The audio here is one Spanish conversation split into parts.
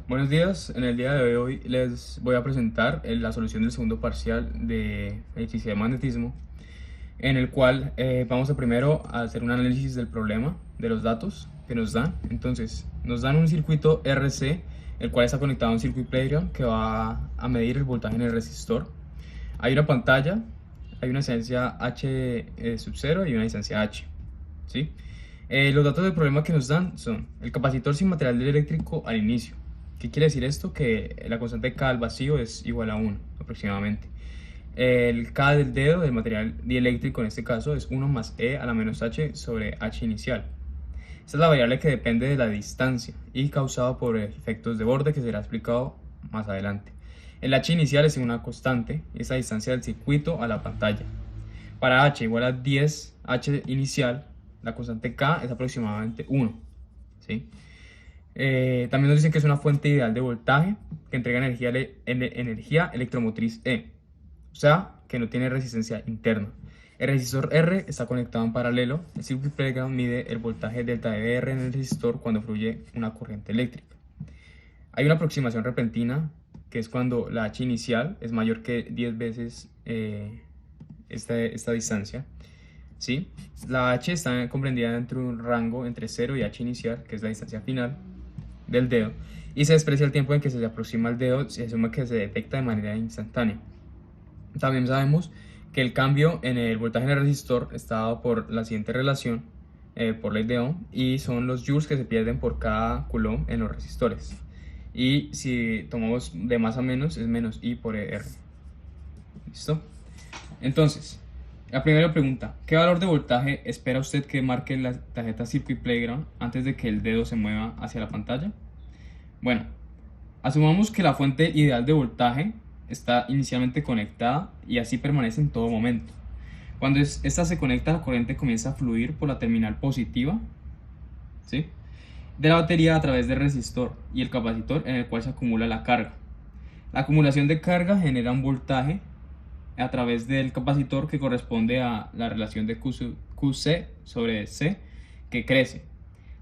Buenos días, en el día de hoy les voy a presentar la solución del segundo parcial de electricidad y magnetismo, en el cual vamos a primero a hacer un análisis del problema, de los datos que nos dan. Entonces, nos dan un circuito RC, el cual está conectado a un circuit playground que va a medir el voltaje en el resistor. Hay una pantalla, hay una distancia H sub 0 y una distancia H, ¿sí? Los datos del problema que nos dan son el capacitor sin material eléctrico al inicio. ¿Qué quiere decir esto? Que la constante K al vacío es igual a 1 aproximadamente. El K del dedo del material dieléctrico en este caso es 1 más E a la menos H sobre H inicial. Esta es la variable que depende de la distancia y causada por efectos de borde que será explicado más adelante. El H inicial es una constante y es la distancia del circuito a la pantalla. Para H igual a 10 H inicial, la constante K es aproximadamente 1, ¿sí? También nos dicen que es una fuente ideal de voltaje que entrega energía electromotriz E, o sea, que no tiene resistencia interna. El resistor R está conectado en paralelo. El circuit playground mide el voltaje delta de R en el resistor cuando fluye una corriente eléctrica. Hay una aproximación repentina, que es cuando la H inicial es mayor que 10 veces esta distancia, ¿sí? La H está comprendida dentro de un rango entre 0 y H inicial, que es la distancia final del dedo, y se desprecia el tiempo en que se aproxima al dedo, se asume que se detecta de manera instantánea. También sabemos que el cambio en el voltaje en el resistor está dado por la siguiente relación, por ley de Ohm, y son los joules que se pierden por cada coulomb en los resistores. Y si tomamos de más a menos, es menos I por R. ¿Listo? Entonces, la primera pregunta: ¿qué valor de voltaje espera usted que marque la tarjeta Circuit Playground antes de que el dedo se mueva hacia la pantalla? Bueno, asumamos que la fuente ideal de voltaje está inicialmente conectada y así permanece en todo momento. Cuando esta se conecta, la corriente comienza a fluir por la terminal positiva, ¿sí?, de la batería a través del resistor y el capacitor en el cual se acumula la carga. La acumulación de carga genera un voltaje a través del capacitor que corresponde a la relación de QC sobre C, que crece.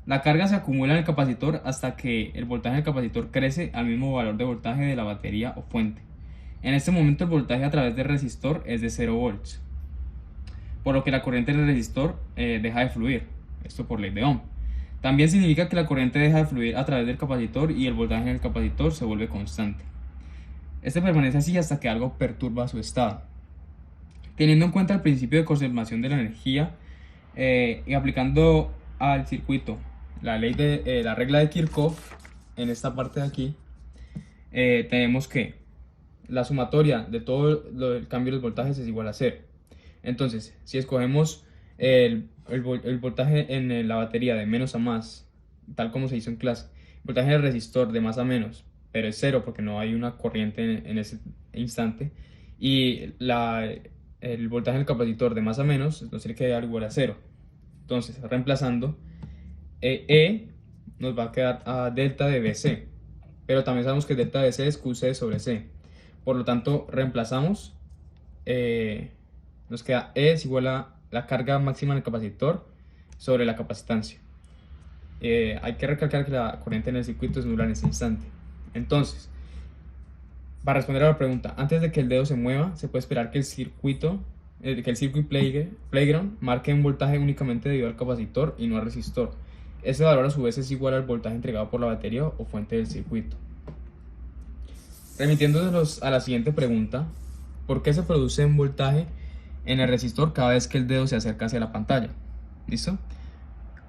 La carga se acumula en el capacitor hasta que el voltaje del capacitor crece al mismo valor de voltaje de la batería o fuente. En este momento el voltaje a través del resistor es de 0 volts, por lo que la corriente del resistor deja de fluir, esto por ley de Ohm. También significa que la corriente deja de fluir a través del capacitor y el voltaje en el capacitor se vuelve constante. Este permanece así hasta que algo perturba su estado. Teniendo en cuenta el principio de conservación de la energía y aplicando al circuito la regla de Kirchhoff, en esta parte de aquí, tenemos que la sumatoria de todo el cambio de los voltajes es igual a 0. Entonces, si escogemos el voltaje en la batería de menos a más, tal como se hizo en clase, el voltaje en el resistor de más a menos, pero es 0 porque no hay una corriente en ese instante, y el voltaje en el capacitor de más a menos, entonces tiene que dar igual a 0. Entonces, reemplazando, nos va a quedar a delta de BC, pero también sabemos que delta de BC es QC sobre C. Por lo tanto, reemplazamos, nos queda E es igual a la carga máxima del capacitor sobre la capacitancia. Hay que recalcar que la corriente en el circuito es nula en ese instante. Entonces, para responder a la pregunta, antes de que el dedo se mueva, se puede esperar que el circuit playground marque un voltaje únicamente debido al capacitor y no al resistor. Ese valor a su vez es igual al voltaje entregado por la batería o fuente del circuito. Remitiéndonos a la siguiente pregunta: ¿por qué se produce un voltaje en el resistor cada vez que el dedo se acerca hacia la pantalla? ¿Listo?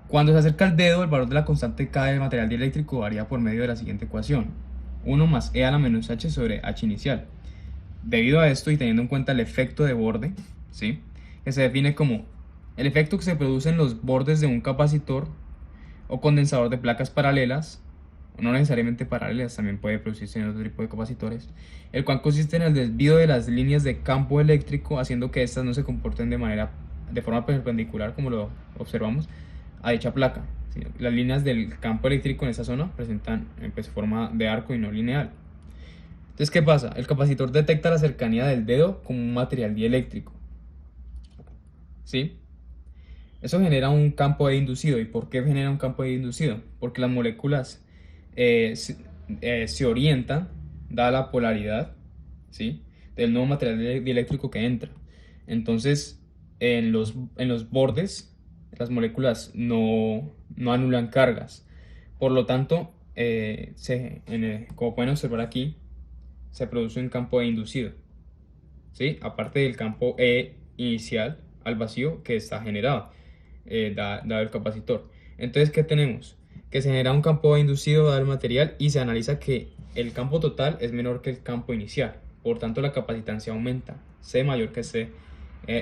Cuando se acerca el dedo, el valor de la constante K del material dieléctrico varía por medio de la siguiente ecuación: 1 más E a la menos H sobre H inicial. Debido a esto y teniendo en cuenta el efecto de borde, ¿sí?, que se define como el efecto que se produce en los bordes de un capacitor o condensador de placas paralelas, no necesariamente paralelas, también puede producirse en otro tipo de capacitores, el cual consiste en el desvío de las líneas de campo eléctrico, haciendo que éstas no se comporten de forma perpendicular, como lo observamos, a dicha placa. ¿Sí? Las líneas del campo eléctrico en esta zona presentan pues, forma de arco y no lineal. Entonces, ¿qué pasa? El capacitor detecta la cercanía del dedo como un material dieléctrico, ¿sí? Eso genera un campo de inducido. ¿Y por qué genera un campo de inducido? Porque las moléculas se orientan dada la polaridad, ¿sí?, del nuevo material dieléctrico que entra. Entonces, en los bordes, las moléculas no anulan cargas. Por lo tanto, como pueden observar aquí, se produce un campo E inducido, ¿sí?, aparte del campo E inicial al vacío que está generado, dado el capacitor. Entonces, ¿qué tenemos? Que se genera un campo E inducido dado el material y se analiza que el campo total es menor que el campo inicial. Por tanto, la capacitancia aumenta, C mayor que C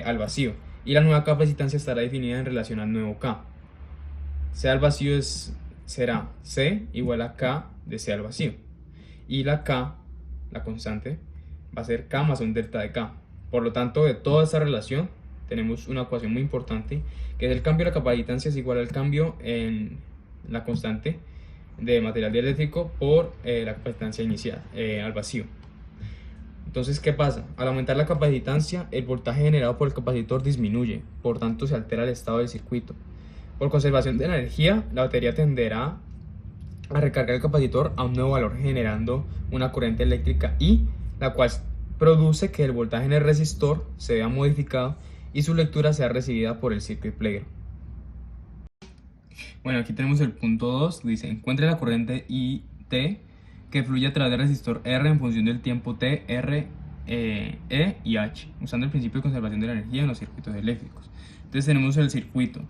al vacío. Y la nueva capacitancia estará definida en relación al nuevo K. C al vacío será C igual a K de C al vacío. Y la K, la constante, va a ser K más un delta de K. Por lo tanto, de toda esta relación tenemos una ecuación muy importante, que es el cambio de la capacitancia es igual al cambio en la constante de material dieléctrico por la capacitancia inicial al vacío. Entonces, ¿qué pasa? Al aumentar la capacitancia, el voltaje generado por el capacitor disminuye, por tanto se altera el estado del circuito. Por conservación de energía, la batería tenderá a recargar el capacitor a un nuevo valor, generando una corriente eléctrica I, la cual produce que el voltaje en el resistor se vea modificado y su lectura sea recibida por el circuit player. Bueno, aquí tenemos el punto 2, dice: encuentre la corriente IT que fluye a través del resistor R en función del tiempo T, R, E y H, usando el principio de conservación de la energía en los circuitos eléctricos. Entonces tenemos el circuito,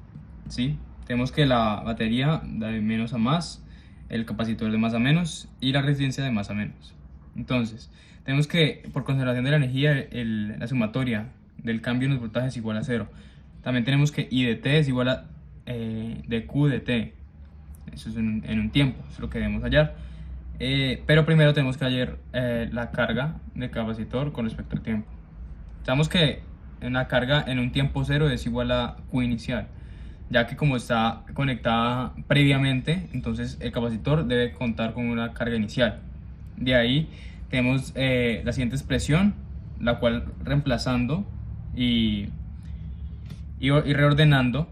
¿sí? Tenemos que la batería da de menos a más, el capacitor de más a menos y la resistencia de más a menos. Entonces, tenemos que por conservación de la energía la sumatoria del cambio en los voltajes es igual a 0. También tenemos que I de T es igual a dQ de T. Eso es en un tiempo, eso es lo que debemos hallar. Pero primero tenemos que hallar la carga del capacitor con respecto al tiempo. Sabemos que una carga en un tiempo 0 es igual a Q inicial, ya que como está conectada previamente, entonces el capacitor debe contar con una carga inicial. De ahí tenemos la siguiente expresión, la cual reemplazando y reordenando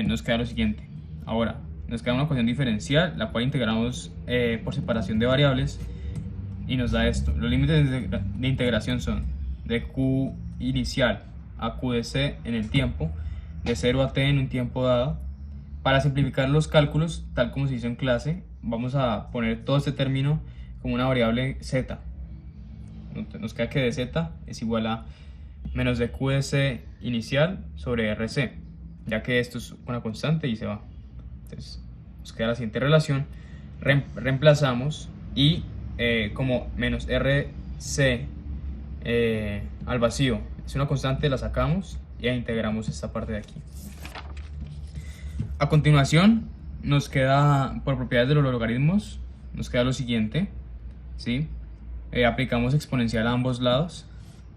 nos queda lo siguiente. Ahora nos queda una ecuación diferencial, la cual integramos por separación de variables y nos da esto. Los límites de integración son de Q inicial a Q de C en el tiempo, de 0 a T en un tiempo dado. Para simplificar los cálculos, tal como se hizo en clase, vamos a poner todo este término como una variable Z. Nos queda que dz es igual a menos de Q de C inicial sobre RC, ya que esto es una constante y se va. Entonces nos queda la siguiente relación, reemplazamos y como menos RC al vacío es una constante, la sacamos y integramos esta parte de aquí. A continuación nos queda, por propiedades de los logaritmos, nos queda lo siguiente, ¿sí? Aplicamos exponencial a ambos lados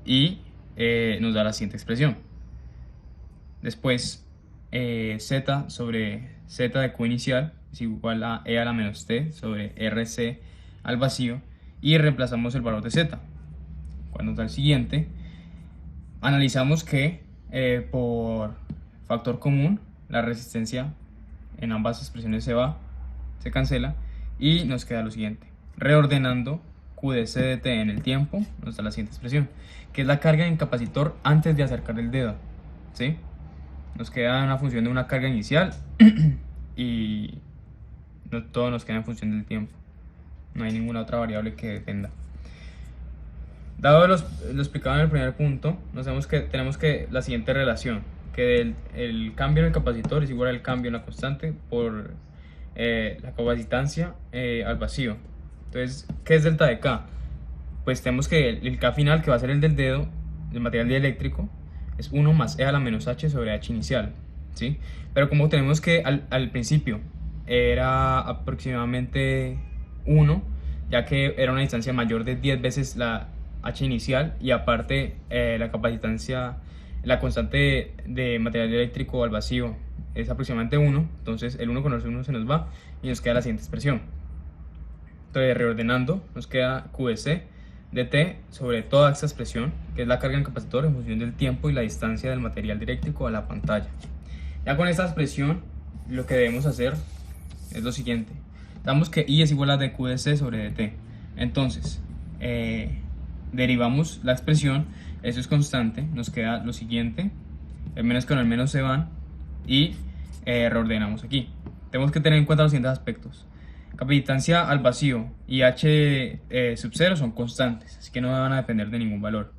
y nos da la siguiente expresión. Después z sobre z de Q inicial es igual a E a la menos T sobre RC al vacío y reemplazamos el valor de z. Cuando nos da el siguiente, analizamos que por factor común la resistencia en ambas expresiones se cancela y nos queda lo siguiente. Reordenando Q de C de T en el tiempo, nos da la siguiente expresión, que es la carga en capacitor antes de acercar el dedo, ¿sí? Nos queda una función de una carga inicial y todo nos queda en función del tiempo. No hay ninguna otra variable que dependa. Dado lo explicado en el primer punto, tenemos que la siguiente relación, que el cambio en el capacitor es igual al cambio en la constante por la capacitancia al vacío. Entonces, ¿qué es delta de K? Pues tenemos que el K final, que va a ser el del dedo, del material dieléctrico, es 1 más E a la menos H sobre H inicial, ¿sí? Pero como tenemos que al principio era aproximadamente 1, ya que era una distancia mayor de 10 veces la H inicial y aparte la capacitancia, la constante de material eléctrico al vacío es aproximadamente 1, entonces el 1 con el 1 se nos va y nos queda la siguiente expresión. Entonces, reordenando, nos queda Q de C de T sobre toda esta expresión, que es la carga en capacitor en función del tiempo y la distancia del material eléctrico a la pantalla. Ya con esta expresión, lo que debemos hacer es lo siguiente. Damos que I es igual a dq de C sobre dt. Entonces, derivamos la expresión, eso es constante, nos queda lo siguiente, el menos con el menos se van y reordenamos aquí. Tenemos que tener en cuenta los siguientes aspectos. Capacitancia al vacío y H sub 0 son constantes, así que no van a depender de ningún valor.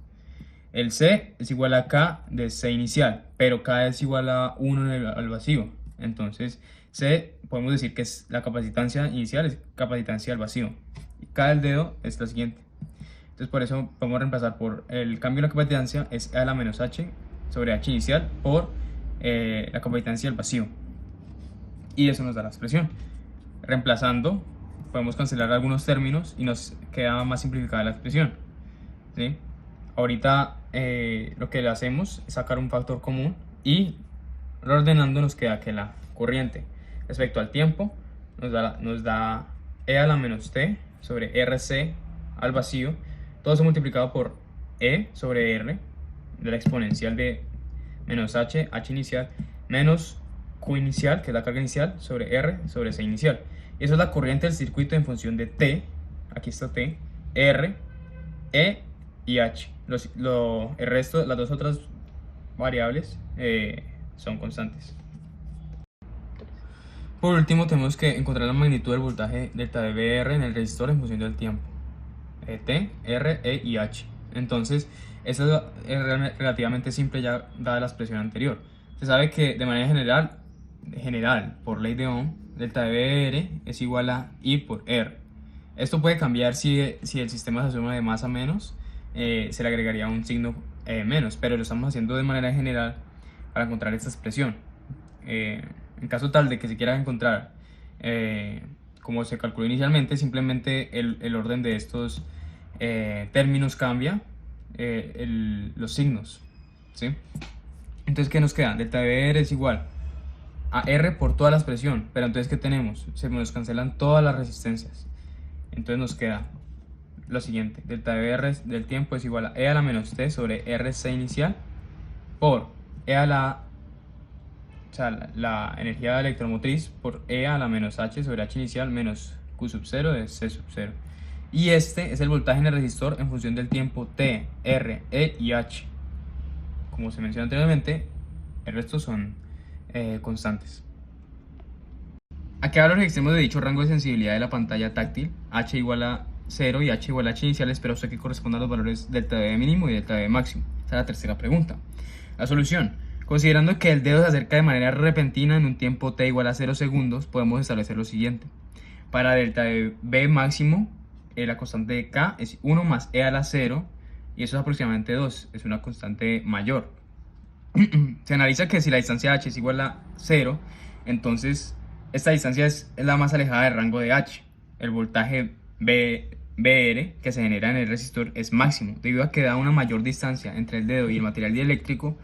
El C es igual a K de C inicial, pero K es igual a 1 al vacío. Entonces, C podemos decir que es la capacitancia inicial, es capacitancia al vacío. Y K del dedo es la siguiente. Entonces, por eso podemos reemplazar por el cambio de la capacitancia, es E a la menos H sobre H inicial por la capacitancia al vacío. Y eso nos da la expresión. Reemplazando, podemos cancelar algunos términos y nos queda más simplificada la expresión, ¿sí? Ahorita lo que le hacemos es sacar un factor común y reordenando nos queda que la corriente respecto al tiempo nos da E a la menos T sobre RC al vacío, todo eso multiplicado por E sobre R de la exponencial de menos H inicial, menos Q inicial, que es la carga inicial, sobre R sobre C inicial. Y eso es la corriente del circuito en función de T, aquí está T, R, E y H. El resto, las dos otras variables son constantes. Por último, tenemos que encontrar la magnitud del voltaje delta de VR en el resistor en función del tiempo. T, R, E y H. Entonces, eso es relativamente simple ya dada la expresión anterior. Se sabe que de manera general, por ley de Ohm, delta de VR es igual a I por R. Esto puede cambiar si el sistema se suma de más a menos, se le agregaría un signo menos, pero lo estamos haciendo de manera general para encontrar esta expresión. En caso tal de que se quiera encontrar como se calculó inicialmente, simplemente el orden de estos términos cambia, los signos, ¿sí? Entonces, ¿qué nos queda? Delta de VR es igual a R por toda la expresión, pero entonces, ¿qué tenemos? Se nos cancelan todas las resistencias. Entonces nos queda lo siguiente: delta de VR del tiempo es igual a E a la menos T sobre RC inicial por E a la, o sea, la energía electromotriz por E a la menos H sobre H inicial menos Q sub 0 de C sub 0. Y este es el voltaje en el resistor en función del tiempo T, R, E y H. Como se mencionó anteriormente, el resto son constantes. Aquí hablo los extremos de dicho rango de sensibilidad de la pantalla táctil, H igual a 0 y H igual a H inicial, espero usted que corresponda a los valores delta V mínimo y delta V máximo. Esta es la tercera pregunta. La solución: considerando que el dedo se acerca de manera repentina en un tiempo t igual a 0 segundos, podemos establecer lo siguiente. Para delta V máximo, la constante de K es 1 más E a la 0, y eso es aproximadamente 2, es una constante mayor. Se analiza que si la distancia h es igual a 0, entonces esta distancia es la más alejada del rango de h. El voltaje VR que se genera en el resistor es máximo, debido a que da una mayor distancia entre el dedo y el material dieléctrico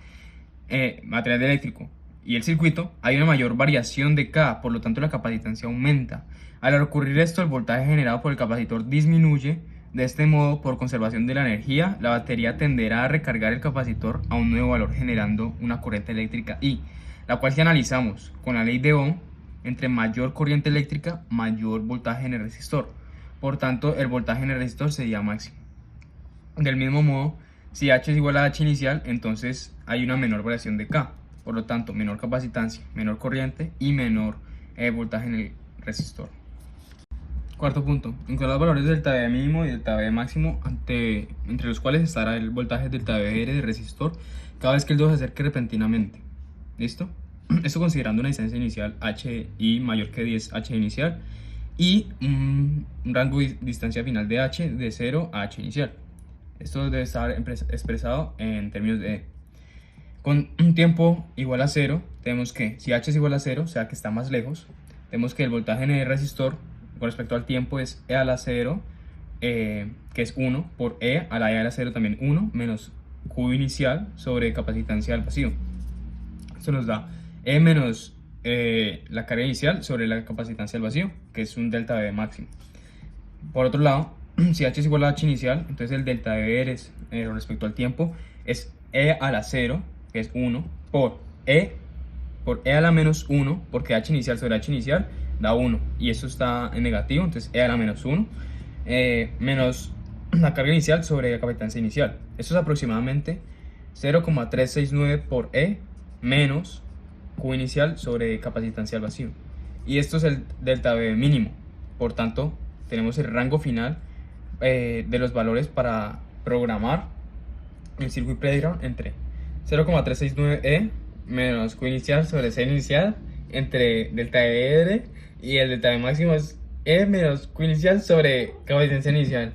y el circuito, hay una mayor variación de K, por lo tanto la capacitancia aumenta. Al ocurrir esto, el voltaje generado por el capacitor disminuye. De este modo, por conservación de la energía, la batería tenderá a recargar el capacitor a un nuevo valor, generando una corriente eléctrica I, la cual, si analizamos con la ley de Ohm, entre mayor corriente eléctrica, mayor voltaje en el resistor. Por tanto, el voltaje en el resistor sería máximo. Del mismo modo, si H es igual a H inicial, entonces hay una menor variación de K. Por lo tanto, menor capacitancia, menor corriente y menor voltaje en el resistor. Cuarto punto: encontrar los valores delta V mínimo y delta V máximo, entre los cuales estará el voltaje delta VR de resistor cada vez que el dedo se acerque repentinamente. ¿Listo? Esto considerando una distancia inicial HI mayor que 10 H inicial y un rango de distancia final de H de 0 a H inicial. Esto debe estar expresado en términos de E. Con un tiempo igual a 0, tenemos que, si H es igual a 0, o sea que está más lejos, tenemos que el voltaje en el resistor con respecto al tiempo es E a la 0, que es 1, por E a la E a la 0 también 1, menos Q inicial sobre capacitancia al vacío. Esto nos da E menos la carga inicial sobre la capacitancia al vacío, que es un delta V máximo. Por otro lado, si H es igual a H inicial, entonces el delta V respecto al tiempo es E a la 0, que es 1, por E a la menos 1, porque H inicial sobre H inicial da 1 y esto está en negativo, entonces E a la menos 1 menos la carga inicial sobre la capacitancia inicial. Esto es aproximadamente 0,369 por E menos Q inicial sobre capacitancia al vacío. Y esto es el delta B mínimo. Por tanto, tenemos el rango final de los valores para programar el circuit playground entre 0,369E menos Q inicial sobre C inicial entre delta ER y el delta B máximo es E menos Q inicial sobre capacitancia inicial.